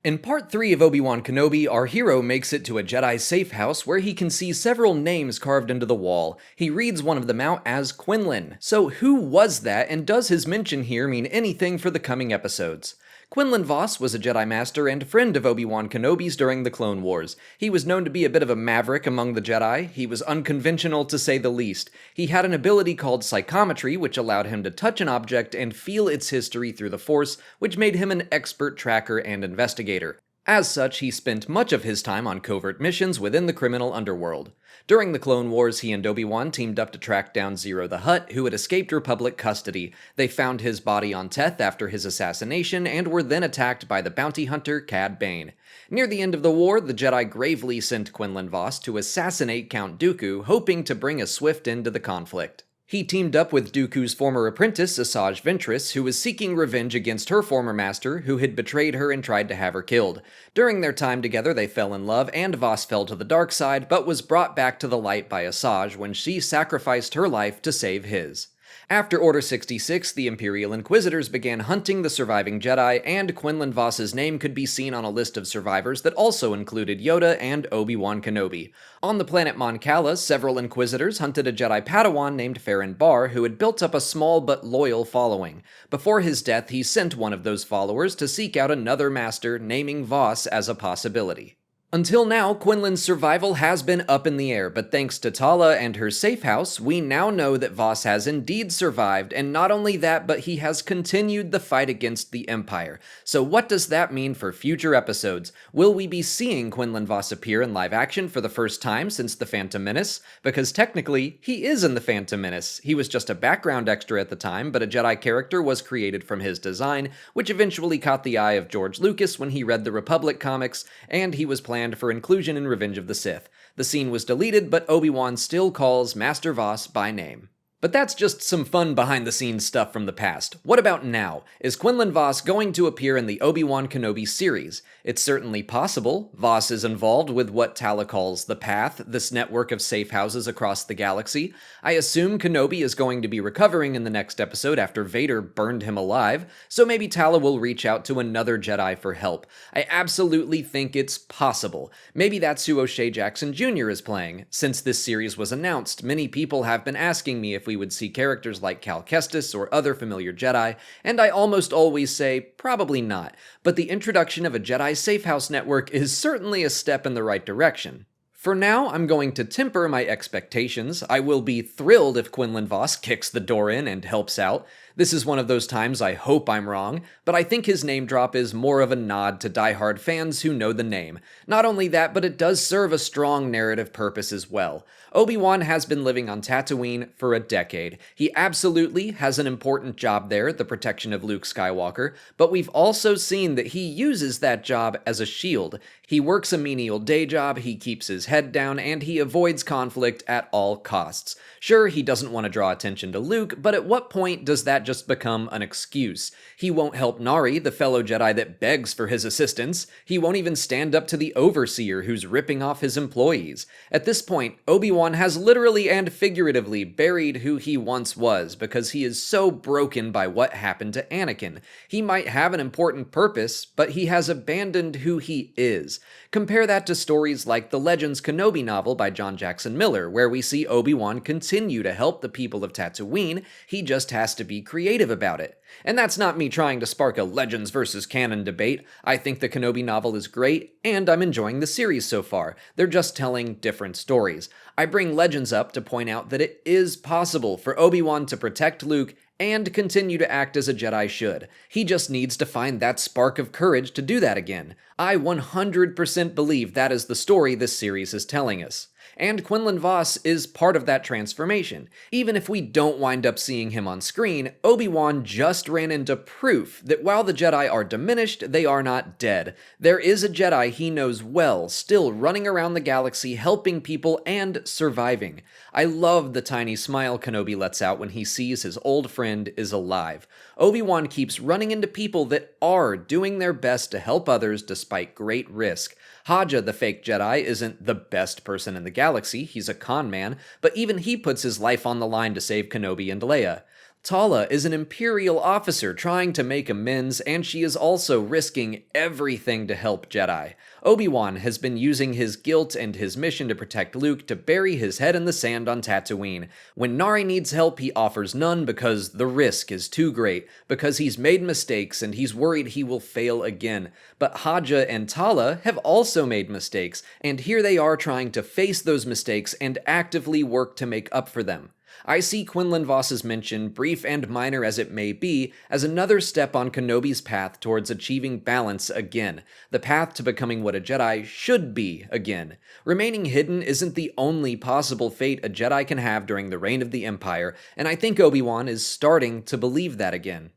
In Part 3 of Obi-Wan Kenobi, our hero makes it to a Jedi safe house where he can see several names carved into the wall. He reads one of them out as Quinlan. So who was that, and does his mention here mean anything for the coming episodes? Quinlan Vos was a Jedi Master and friend of Obi-Wan Kenobi's during the Clone Wars. He was known to be a bit of a maverick among the Jedi. He was unconventional to say the least. He had an ability called psychometry, which allowed him to touch an object and feel its history through the Force, which made him an expert tracker and investigator. As such, he spent much of his time on covert missions within the criminal underworld. During the Clone Wars, he and Obi-Wan teamed up to track down Zero the Hutt, who had escaped Republic custody. They found his body on Teth after his assassination, and were then attacked by the bounty hunter Cad Bane. Near the end of the war, the Jedi gravely sent Quinlan Vos to assassinate Count Dooku, hoping to bring a swift end to the conflict. He teamed up with Dooku's former apprentice, Asajj Ventress, who was seeking revenge against her former master, who had betrayed her and tried to have her killed. During their time together, they fell in love, and Vos fell to the dark side, but was brought back to the light by Asajj when she sacrificed her life to save his. After Order 66, the Imperial Inquisitors began hunting the surviving Jedi, and Quinlan Vos's name could be seen on a list of survivors that also included Yoda and Obi-Wan Kenobi. On the planet Mon Cala, several Inquisitors hunted a Jedi Padawan named Farron Barr, who had built up a small but loyal following. Before his death, he sent one of those followers to seek out another master, naming Vos as a possibility. Until now, Quinlan's survival has been up in the air, but thanks to Tala and her safe house, we now know that Vos has indeed survived, and not only that, but he has continued the fight against the Empire. So what does that mean for future episodes? Will we be seeing Quinlan Vos appear in live action for the first time since The Phantom Menace? Because technically, he is in The Phantom Menace. He was just a background extra at the time, but a Jedi character was created from his design, which eventually caught the eye of George Lucas when he read the Republic comics, and he was planned for inclusion in Revenge of the Sith. The scene was deleted, but Obi-Wan still calls Master Vos by name. But that's just some fun behind-the-scenes stuff from the past. What about now? Is Quinlan Vos going to appear in the Obi-Wan Kenobi series? It's certainly possible. Vos is involved with what Tala calls the Path, this network of safe houses across the galaxy. I assume Kenobi is going to be recovering in the next episode after Vader burned him alive, so maybe Tala will reach out to another Jedi for help. I absolutely think it's possible. Maybe that's who O'Shea Jackson Jr. is playing. Since this series was announced, many people have been asking me if we would see characters like Cal Kestis or other familiar Jedi, and I almost always say, probably not, but the introduction of a Jedi Safe House network is certainly a step in the right direction. For now, I'm going to temper my expectations. I will be thrilled if Quinlan Vos kicks the door in and helps out. This is one of those times I hope I'm wrong, but I think his name drop is more of a nod to diehard fans who know the name. Not only that, but it does serve a strong narrative purpose as well. Obi-Wan has been living on Tatooine for a decade. He absolutely has an important job there, the protection of Luke Skywalker, but we've also seen that he uses that job as a shield. He works a menial day job, he keeps his head down, and he avoids conflict at all costs. Sure, he doesn't want to draw attention to Luke, but at what point does that just become an excuse? He won't help Nari, the fellow Jedi that begs for his assistance. He won't even stand up to the Overseer who's ripping off his employees. At this point, Obi-Wan has literally and figuratively buried who he once was because he is so broken by what happened to Anakin. He might have an important purpose, but he has abandoned who he is. Compare that to stories like the Legends Kenobi novel by John Jackson Miller, where we see Obi-Wan continue to help the people of Tatooine. He just has to be creative about it. And that's not me trying to spark a Legends versus canon debate. I think the Kenobi novel is great, and I'm enjoying the series so far. They're just telling different stories. I bring Legends up to point out that it is possible for Obi-Wan to protect Luke and continue to act as a Jedi should. He just needs to find that spark of courage to do that again. I 100% believe that is the story this series is telling us. And Quinlan Vos is part of that transformation. Even if we don't wind up seeing him on screen, Obi-Wan just ran into proof that while the Jedi are diminished, they are not dead. There is a Jedi he knows well, still running around the galaxy helping people and surviving. I love the tiny smile Kenobi lets out when he sees his old friend is alive. Obi-Wan keeps running into people that are doing their best to help others despite great risk. Haja, the fake Jedi, isn't the best person in the galaxy, he's a con man, but even he puts his life on the line to save Kenobi and Leia. Tala is an Imperial officer trying to make amends, and she is also risking everything to help Jedi. Obi-Wan has been using his guilt and his mission to protect Luke to bury his head in the sand on Tatooine. When Nari needs help, he offers none because the risk is too great, because he's made mistakes and he's worried he will fail again. But Haja and Tala have also made mistakes, and here they are trying to face those mistakes and actively work to make up for them. I see Quinlan Vos's mention, brief and minor as it may be, as another step on Kenobi's path towards achieving balance again, the path to becoming what a Jedi should be again. Remaining hidden isn't the only possible fate a Jedi can have during the reign of the Empire, and I think Obi-Wan is starting to believe that again.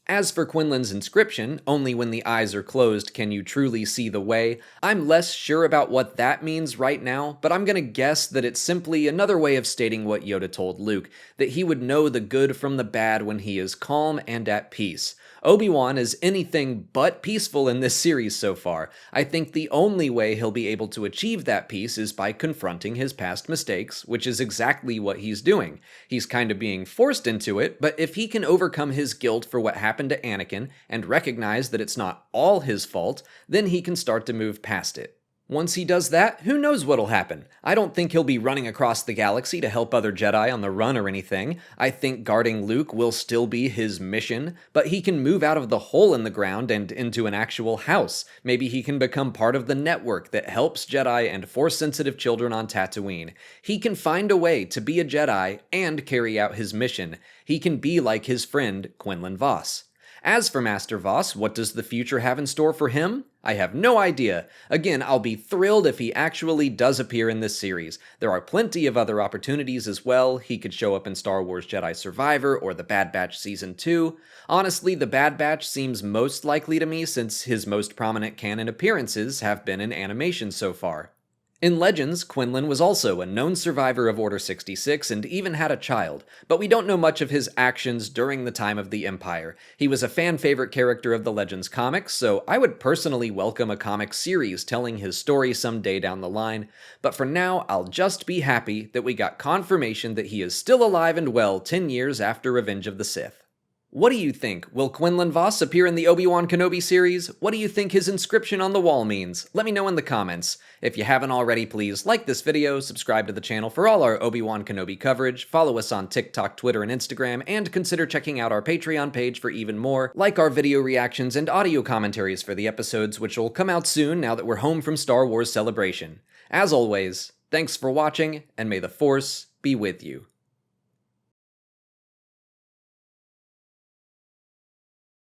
As for Quinlan's inscription, only when the eyes are closed can you truly see the way, I'm less sure about what that means right now, but I'm gonna guess that it's simply another way of stating what Yoda told Luke, that he would know the good from the bad when he is calm and at peace. Obi-Wan is anything but peaceful in this series so far. I think the only way he'll be able to achieve that peace is by confronting his past mistakes, which is exactly what he's doing. He's kind of being forced into it, but if he can overcome his guilt for what happened to Anakin and recognize that it's not all his fault, then he can start to move past it. Once he does that, who knows what'll happen? I don't think he'll be running across the galaxy to help other Jedi on the run or anything. I think guarding Luke will still be his mission, but he can move out of the hole in the ground and into an actual house. Maybe he can become part of the network that helps Jedi and Force-sensitive children on Tatooine. He can find a way to be a Jedi and carry out his mission. He can be like his friend, Quinlan Vos. As for Master Vos, what does the future have in store for him? I have no idea. Again, I'll be thrilled if he actually does appear in this series. There are plenty of other opportunities as well. He could show up in Star Wars Jedi Survivor or The Bad Batch Season 2. Honestly, The Bad Batch seems most likely to me since his most prominent canon appearances have been in animation so far. In Legends, Quinlan was also a known survivor of Order 66 and even had a child, but we don't know much of his actions during the time of the Empire. He was a fan-favorite character of the Legends comics, so I would personally welcome a comic series telling his story someday down the line, but for now, I'll just be happy that we got confirmation that he is still alive and well 10 years after Revenge of the Sith. What do you think? Will Quinlan Vos appear in the Obi-Wan Kenobi series? What do you think his inscription on the wall means? Let me know in the comments. If you haven't already, please like this video, subscribe to the channel for all our Obi-Wan Kenobi coverage, follow us on TikTok, Twitter, and Instagram, and consider checking out our Patreon page for even more, like our video reactions and audio commentaries for the episodes, which will come out soon now that we're home from Star Wars Celebration. As always, thanks for watching, and may the Force be with you.